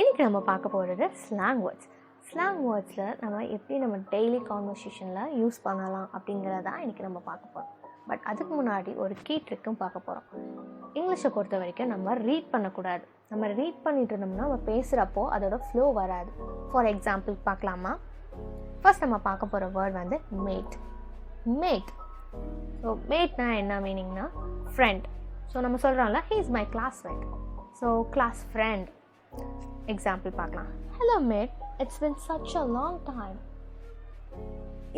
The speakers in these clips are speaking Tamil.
இன்றைக்கி நம்ம பார்க்க போகிறது ஸ்லாங் வேர்ட்ஸ். ஸ்லாங் வேர்ட்ஸில் நம்ம எப்படி நம்ம டெய்லி கான்வர்சேஷனில் யூஸ் பண்ணலாம் அப்படிங்கிறதான் இன்றைக்கி நம்ம பார்க்க போகிறோம். பட் அதுக்கு முன்னாடி ஒரு கீ ட்ரிக்கும் பார்க்க போகிறோம். இங்கிலீஷை பொறுத்த வரைக்கும் நம்ம ரீட் பண்ணக்கூடாது. நம்ம ரீட் பண்ணிட்டு இருந்தோம்னா நம்ம பேசுகிறப்போ அதோட ஃப்ளோ வராது. ஃபார் எக்ஸாம்பிள் பார்க்கலாமா? ஃபர்ஸ்ட் நம்ம பார்க்க போகிற வேர்ட் வந்து மேட். மேட். ஸோ மேட்னா என்ன மீனிங்னா ஃப்ரெண்ட். ஸோ நம்ம சொல்கிறோம்ல, he is my classmate. So class friend. Example பார்க்கலாம். Hello mate, it's been such a long time.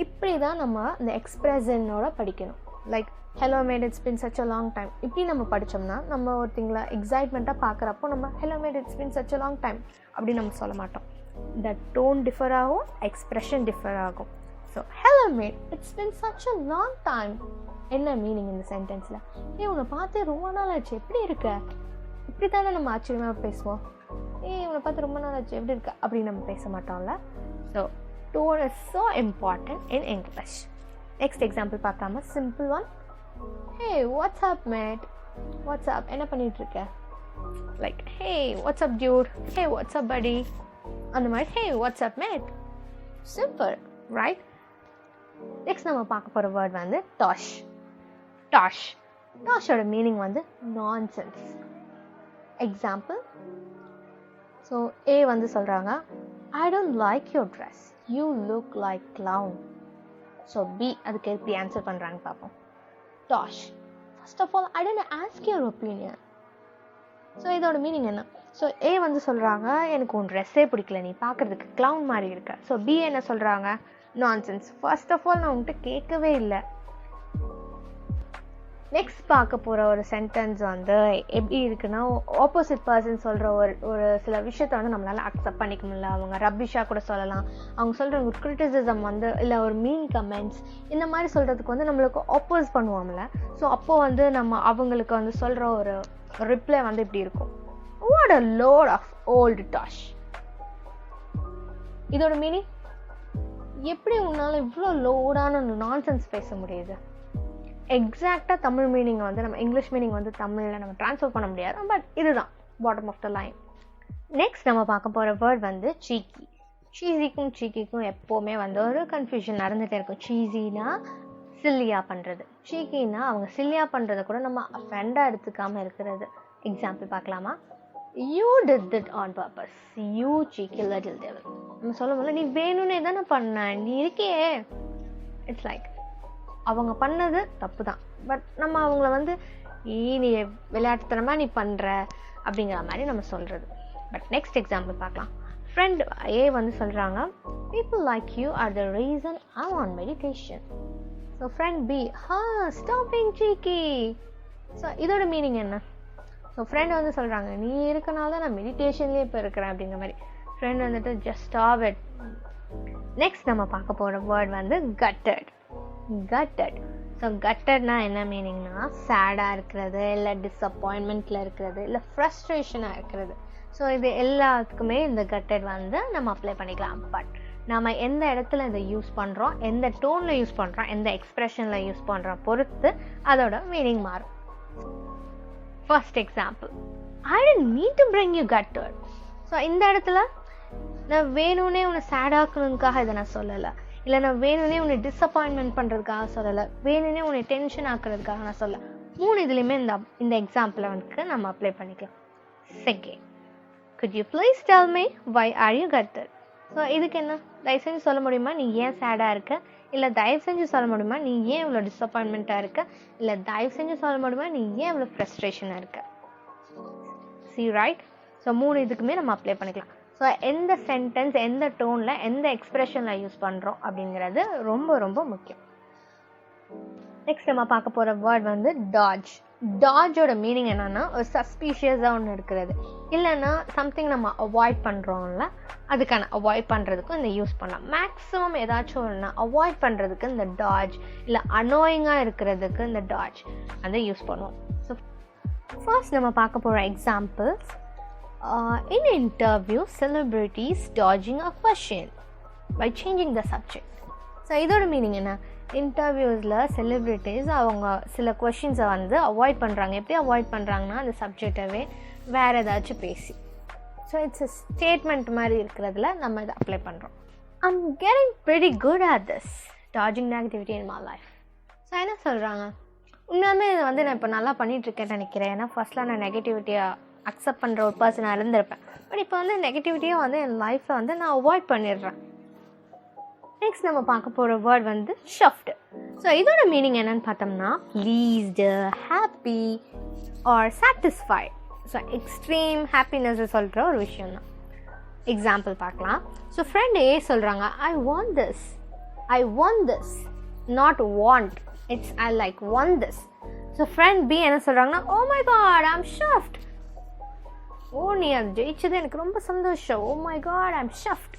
இப்படி தான் நம்ம இந்த எக்ஸ்பிரஷனோட படிக்கணும். Like hello mate, it's been such a long time. இப்படி நம்ம படித்தோம்னா நம்ம ஒருத்தங்கள எக்ஸைட்மெண்ட்டாக பார்க்குறப்போ நம்ம hello mate, it's been such a long time அப்படின்னு நம்ம சொல்ல மாட்டோம். த டோன் டிஃபர் ஆகும், எக்ஸ்ப்ரெஷன் டிஃபர் ஆகும். So hello mate, it's been such a long time. என்ன மீனிங் இந்த சென்டென்ஸில்? உன்னை பார்த்து ரொம்ப நாள் ஆச்சு, எப்படி இருக்க? இப்படி தானே நம்ம ஆச்சரியமாக பேசுவோம். இவனை பார்த்து ரொம்ப நாள் ஆச்சு, எப்படி இருக்க அப்படின்னு நம்ம பேச மாட்டோம்ல. So tone is so important in English. Next example பார்க்காம simple one. Hey what's up mate. What's up, என்ன பண்ணிட்டு இருக்க? Like hey what's up dude, hey what's up படி, அந்த மாதிரி hey what's up mate. Simple, right? Next நம்ம பார்க்க போகிற வேர்ட் வந்து டாஷ். டாஷ். டாஷோட மீனிங் வந்து நான்சென்ஸ். எக்ஸாம்பிள். ஸோ ஏ வந்து சொல்கிறாங்க, I don't like your dress, you look like clown. So B அதுக்கு எப்படி ஆன்சர் பண்ணுறாங்க பார்ப்போம். Dash. First of all, I don't ask your opinion. So இதோட மீனிங் என்ன? ஸோ ஏ வந்து சொல்கிறாங்க, எனக்கு உன் ட்ரெஸ்ஸே பிடிக்கல, நீ பார்க்குறதுக்கு clown மாதிரி இருக்க. ஸோ பி என்ன சொல்கிறாங்க? நான்சென்ஸ். ஃபர்ஸ்ட் ஆஃப் ஆல் நான் உங்கள்கிட்ட கேட்கவே இல்லை. நெக்ஸ்ட் பார்க்க போகிற ஒரு சென்டென்ஸ் வந்து எப்படி இருக்குன்னா, ஆப்போசிட் பர்சன் சொல்கிற ஒரு சில விஷயத்த வந்து நம்மளால் அக்செப்ட் பண்ணிக்க முடியல. அவங்க ரப்பிஷாக கூட சொல்லலாம். அவங்க சொல்கிற ஒரு கிரிட்டிசிசம் வந்து, இல்லை ஒரு மீன் கமெண்ட்ஸ், இந்த மாதிரி சொல்கிறதுக்கு வந்து நம்மளுக்கு ஆப்போஸ் பண்ணுவோம்ல. ஸோ அப்போது வந்து நம்ம அவங்களுக்கு வந்து சொல்கிற ஒரு ரிப்ளை வந்து இப்படி இருக்கும், what a load of old dash. இதோட மீனிங், எப்படி உன்னால் இவ்வளோ லோடான நான்சென்ஸ் பேச முடியுது? எக்ஸாக்டாக தமிழ் மீனிங் வந்து நம்ம இங்கிலீஷ் மீனிங் வந்து தமிழில் நம்ம ட்ரான்ஸ்ஃபர் பண்ண முடியாது. பட் இதுதான் bottom of the line. Next நம்ம பார்க்க போகிற வேர்ட் வந்து சீக்கி. சீஸிக்கும் சீக்கிக்கும் எப்போவுமே வந்து ஒரு கன்ஃபியூஷன் நடந்துகிட்டே இருக்கும். சீஸினா சில்லியாக பண்ணுறது, சீக்கினா அவங்க சில்லியாக பண்ணுறதை கூட நம்ம ஃப்ரெண்டாக எடுத்துக்காமல் இருக்கிறது. எக்ஸாம்பிள் பார்க்கலாமா? You did it on purpose, you cheeky little devil. நம்ம சொல்ல முடியல, நீ வேணும்னே தானே பண்ண, நீ இருக்கே. இட்ஸ் லைக் அவங்க பண்ணது தப்பு தான், பட் நம்ம அவங்கள வந்து நீ விளையாட்டுத்தனமாக நீ பண்ணுற அப்படிங்கிற மாதிரி நம்ம சொல்கிறது. பட் நெக்ஸ்ட் எக்ஸாம்பிள் பார்க்கலாம். ஃப்ரெண்ட் ஏ வந்து சொல்கிறாங்க, people like you are the reason I want meditation. So friend B, stop being cheeky. So இதோட மீனிங் என்ன? ஸோ ஃப்ரெண்ட் வந்து சொல்கிறாங்க, நீ இருக்கனால தான் நான் மெடிடேஷன்லேயே இப்போ இருக்கிறேன் அப்படிங்கிற மாதிரி. ஃப்ரெண்ட் வந்துட்டு ஜஸ்ட் ஸ்டாப் இட். நெக்ஸ்ட் நம்ம பார்க்க போகிற வேர்ட் வந்து கட்டட். கட்டட். ஸோ கட்டட்னா என்ன மீனிங்னா, சேடாக இருக்கிறது, இல்லை டிஸப்பாயின்மெண்ட்டில் இருக்கிறது, இல்லை ஃப்ரஸ்ட்ரேஷனாக இருக்கிறது. ஸோ இது எல்லாத்துக்குமே இந்த கட்டட் வந்து நம்ம அப்ளை பண்ணிக்கலாம். பட் நம்ம எந்த இடத்துல இதை யூஸ் பண்ணுறோம், எந்த டோனில் யூஸ் பண்ணுறோம், எந்த எக்ஸ்ப்ரெஷனில் யூஸ் பண்ணுறோம் பொறுத்து அதோட மீனிங் மாறும். First example, I don't mean to bring you gutted. So இந்த இடத்துல நான் வேணும்னே உன்னை சேடாக்கணுக்காக இதை நான் சொல்லலை, இல்லை நான் வேணும்னே உன்னை டிஸப்பாயின்மெண்ட் பண்ணுறதுக்காக சொல்லலை, வேணும்னே உன்னை டென்ஷன் ஆக்குறதுக்காக நான் சொல்ல. மூணு இதுலேயுமே இந்த எக்ஸாம்பிளை வந்து நம்ம அப்ளை பண்ணிக்கலாம். Second, could you please tell me why are you gutted? So இதுக்கு என்ன, தயவு செஞ்சு சொல்ல முடியுமா நீ ஏன் சேடாக இருக்க, இல்லை தயவு செஞ்சு சொல்ல முடியுமா நீ ஏன் இவ்வளோ டிஸப்பாயின்மெண்ட்டாக இருக்க, இல்லை தயவு செஞ்சு சொல்ல முடியுமா நீ ஏன் இவ்வளோ ஃப்ரஸ்ட்ரேஷனாக இருக்க. See right? ஸோ மூணு இதுக்குமே நம்ம அப்ளை பண்ணிக்கலாம். ஸோ எந்த சென்டென்ஸ், எந்த டோனில், எந்த எக்ஸ்ப்ரெஷனில் யூஸ் பண்ணுறோம் அப்படிங்கிறது ரொம்ப ரொம்ப முக்கியம். நெக்ஸ்ட் நம்ம பார்க்க போகிற வேர்ட் வந்து டாஜ். டாஜோட மீனிங் என்னன்னா, ஒரு சஸ்பீஷியஸாக ஒன்று இருக்கிறது, இல்லைன்னா சம்திங் நம்ம அவாய்ட் பண்ணுறோம்ல, அதுக்கான அவாய்ட் பண்ணுறதுக்கும் இந்த யூஸ் பண்ணலாம். மேக்ஸிமம் ஏதாச்சும் ஒன்று அவாய்ட் பண்ணுறதுக்கு இந்த டாஜ், இல்லை அனோயிங்காக இருக்கிறதுக்கு இந்த டாஜ் வந்து யூஸ் பண்ணுவோம். ஸோ ஃபர்ஸ்ட் நம்ம பார்க்க போகிற examples. In interview, celebrities dodging a question by changing the subject. So இதோட மீனிங் என்ன? இன்டர்வியூஸில் செலிப்ரிட்டிஸ் அவங்க சில கொஷின்ஸை வந்து அவாய்ட் பண்ணுறாங்க. எப்படி அவாய்ட் பண்ணுறாங்கன்னா, அந்த சப்ஜெக்டவே வேறு ஏதாச்சும் பேசி. ஸோ இட்ஸ் a ஸ்டேட்மெண்ட் மாதிரி இருக்கிறதுல நம்ம இதை அப்ளை பண்ணுறோம். I'm getting pretty good at this dodging negativity in my life. So என்ன சொல்கிறாங்க, உண்மையாலுமே இது வந்து நான் இப்போ நல்லா பண்ணிகிட்ருக்கேன்னு நினைக்கிறேன். ஏன்னா ஃபர்ஸ்ட்லாம் நான் நெகட்டிவிட்டியை அக்செப்ட் பண்ணுற ஒரு பர்சனாக இருந்திருப்பேன். பட் இப்போ வந்து நெகட்டிவிட்டியை வந்து என் லைஃப்பில் வந்து நான் அவாய்ட் பண்ணிடுறேன். நெக்ஸ்ட் நம்ம பார்க்க போகிற வேர்ட் வந்து ஷஃப்ட். ஸோ இதோட மீனிங் என்னன்னு பார்த்தோம்னா pleased, happy are satisfied. So extreme happiness சொல்கிற ஒரு விஷயம் தான். எக்ஸாம்பிள் பார்க்கலாம். ஸோ ஃப்ரெண்ட் ஏ சொல்கிறாங்க, I want this not want, it's I like want this. So friend B என்ன சொல்கிறாங்கன்னா, oh my God I am chuffed. Oh நீ அது ஜெயிச்சது எனக்கு ரொம்ப சந்தோஷம், oh my God I am chuffed.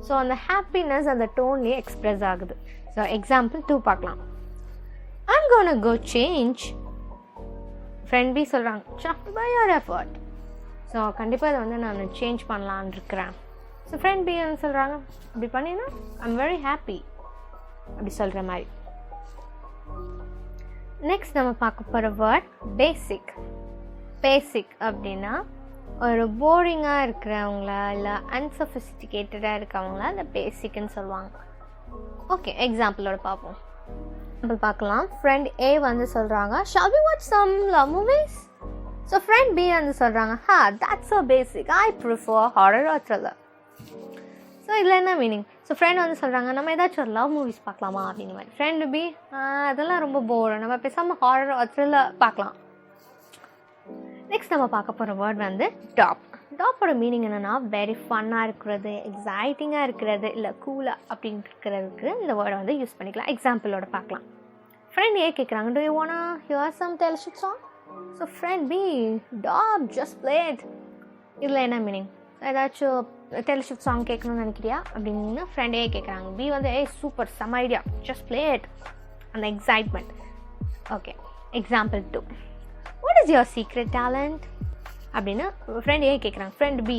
So அந்த ஹாப்பினஸ் அந்த டோன்லேயே எக்ஸ்ப்ரெஸ் ஆகுது. ஸோ எக்ஸாம்பிள் 2 பார்க்கலாம். I'm gonna go change. Friend B சொல்கிறாங்க, chuffed by your effort. So கண்டிப்பாக இதை வந்து நான் சேஞ்ச் பண்ணலான்னு இருக்கிறேன். ஸோ ஃப்ரெண்ட் பி என்ன சொல்கிறாங்க, அப்படி பண்ணினா ஐம் வெரி ஹாப்பி அப்படி சொல்கிற மாதிரி. நெக்ஸ்ட் நம்ம பார்க்க போகிற வேர்ட் பேசிக். பேசிக் அப்படின்னா ஒரு போரிங்காக இருக்கிறவங்கள இல்லை அன்சஃபிஸ்டிகேட்டடாக இருக்கவங்கள அந்த பேசிக்னு சொல்லுவாங்க. ஓகே, எக்ஸாம்பிளோட பார்ப்போம். எக்ஸாம்பிள் பார்க்கலாம். ஃப்ரெண்ட் ஏ வந்து சொல்கிறாங்க, shall we watch some love movies. So friend B வந்து சொல்கிறாங்க, that's so basic, I prefer horror or thriller. So இதில் என்ன மீனிங்? ஸோ ஃப்ரெண்ட் வந்து சொல்கிறாங்க, நம்ம ஏதாச்சும் ஒரு லவ் மூவிஸ் பார்க்கலாமா அப்படிங்கிற மாதிரி. ஃப்ரெண்டு பி, அதெல்லாம் ரொம்ப போர், நம்ம பேசாமல் ஹாரர் ஆர் த்ரில்லர் பார்க்கலாம். நெக்ஸ்ட் நம்ம பார்க்க போகிற வேர்ட் வந்து டாப். டாப்போட மீனிங் என்னென்னா வெரி ஃபன்னாக இருக்கிறது, எக்ஸைட்டிங்காக இருக்கிறது, இல்லை கூலாக அப்படின்னு இருக்கிறதுக்கு இந்த வேர்டை வந்து யூஸ் பண்ணிக்கலாம். எக்ஸாம்பிளோட பார்க்கலாம். ஃப்ரெண்ட் ஏ கேட்குறாங்க, do you wanna hear some Teleship song? So friend B, top just play it. இதில் என்ன மீனிங்? ஏதாச்சும் டெலிஷிஃப்ட் சாங் கேட்கணும்னு நினைக்கிறியா அப்படின்னு ஃப்ரெண்ட் ஏ கேட்குறாங்க. பி வந்து சூப்பர் செம்ம ஐடியா, ஜஸ்ட் ப்ளே இட், அந்த excitement. Okay, example 2, what is your secret talent அப்படின்னு ஃப்ரெண்ட் ஏ கேட்குறாங்க. Friend B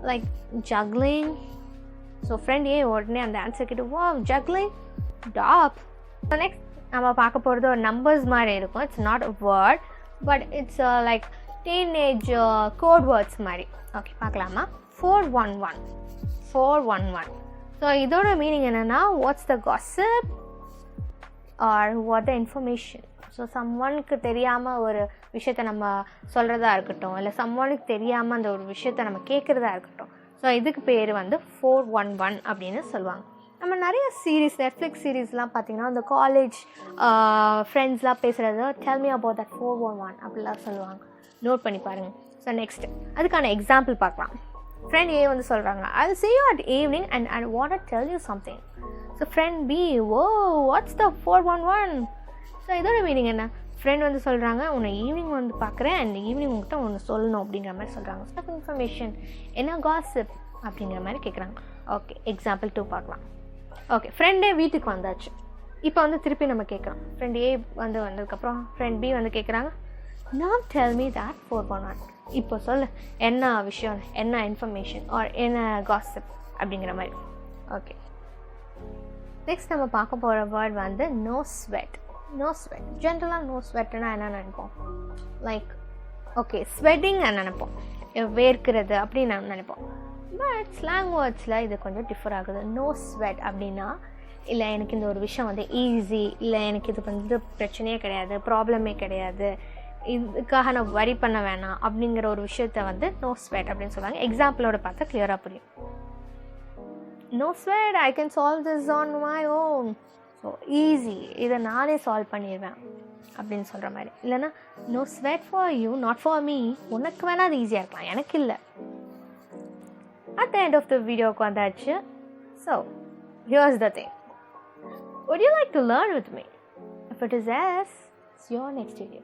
like juggling. So friend A உடனே அந்த ஆன்சர் கிட்ட, வா ஜக்லிங், டாப். நெக்ஸ்ட் நம்ம பார்க்க போகிறது ஒரு நம்பர்ஸ் மாதிரி இருக்கும். It's not a word but it's like teenage code words மாதிரி. ஓகே, பார்க்கலாமா? 411. ஸோ இதோட மீனிங் என்னென்னா what's the gossip or what the information. So சம்ஒனுக்கு தெரியாமல் ஒரு விஷயத்தை நம்ம சொல்கிறதா இருக்கட்டும், இல்லை சம்ஒனுக்கு தெரியாமல் அந்த ஒரு விஷயத்தை நம்ம கேட்குறதா இருக்கட்டும். ஸோ இதுக்கு பேர் வந்து 411 அப்படின்னு சொல்லுவாங்க. நம்ம நிறைய சீரீஸ், நெட்ஃப்ளிக்ஸ் சீரீஸ்லாம் பார்த்திங்கன்னா அந்த காலேஜ் ஃப்ரெண்ட்ஸ்லாம் பேசுகிறது, டெல் மீ அபவுட் தட் 411 அப்படிலாம் சொல்லுவாங்க. நோட் பண்ணி பாருங்கள். ஸோ நெக்ஸ்ட் அதுக்கான எக்ஸாம்பிள் பார்க்கலாம். ஃப்ரெண்ட் ஏ வந்து சொல்கிறாங்க, I'll see you at evening and I want to tell you something. So friend B, oh what's the 411. So இதோட மீனிங் என்ன? ஃப்ரெண்ட் வந்து சொல்கிறாங்க, உன்னை ஈவினிங் வந்து பார்க்குறேன் அண்ட் ஈவினிங் உங்கள்கிட்ட ஒன்று சொல்லணும் அப்படிங்கிற மாதிரி சொல்கிறாங்க. ஸ்டஃப் இன்ஃபர்மேஷன், என்ன காசிப் அப்படிங்கிற மாதிரி கேட்குறாங்க. ஓகே, எக்ஸாம்பிள் 2 பார்க்கலாம். ஓகே, ஃப்ரெண்டே வீட்டுக்கு வந்தாச்சு. இப்போ வந்து திருப்பி நம்ம கேட்குறோம். ஃப்ரெண்ட் ஏ வந்து வந்ததுக்கப்புறம் ஃப்ரெண்ட் பி வந்து கேட்குறாங்க, now tell me that 411. இப்போ சொல்லு, என்ன விஷயம், என்ன இன்ஃபர்மேஷன் ஆர் என்ன காசிப் அப்படிங்கிற மாதிரி. ஓகே, நெக்ஸ்ட் நம்ம பார்க்க போகிற வேர்ட் வந்து நோ ஸ்வெட். நோ ஸ்வெட், ஜென்ரலாக நோ ஸ்வெட்னா என்ன நினைப்போம்? லைக் ஓகே ஸ்வெட்டிங் நினைப்போம், வேர்க்கிறது அப்படின்னு நம்ம நினைப்போம். பட் ஸ்லாங் வேர்ட்ஸில் இது கொஞ்சம் டிஃபர் ஆகுது. நோ ஸ்வெட் அப்படின்னா, இல்லை எனக்கு இந்த ஒரு விஷயம் வந்து ஈஸி, இல்லை எனக்கு இது வந்து பிரச்சனையே கிடையாது, ப்ராப்ளமே கிடையாது, இதுக்காக நான் வரி பண்ண வேணாம் அப்படிங்கிற ஒரு விஷயத்த வந்து நோ ஸ்வெட் அப்படின்னு சொல்லுவாங்க. எக்ஸாம்பிளோட பார்த்தா கிளியராக புரியும். No sweat, I can solve this on my own. So easy, இதை நானே சால்வ் பண்ணிடுவேன் அப்படின்னு சொல்கிற மாதிரி. இல்லைன்னா no sweat for you not for me, உனக்கு வேணால் அது ஈஸியாக இருக்கலாம், எனக்கு இல்லை. At the end of the video வந்தாச்சு. So here's the thing, would you like to learn with me? If it is yes, it's your next video.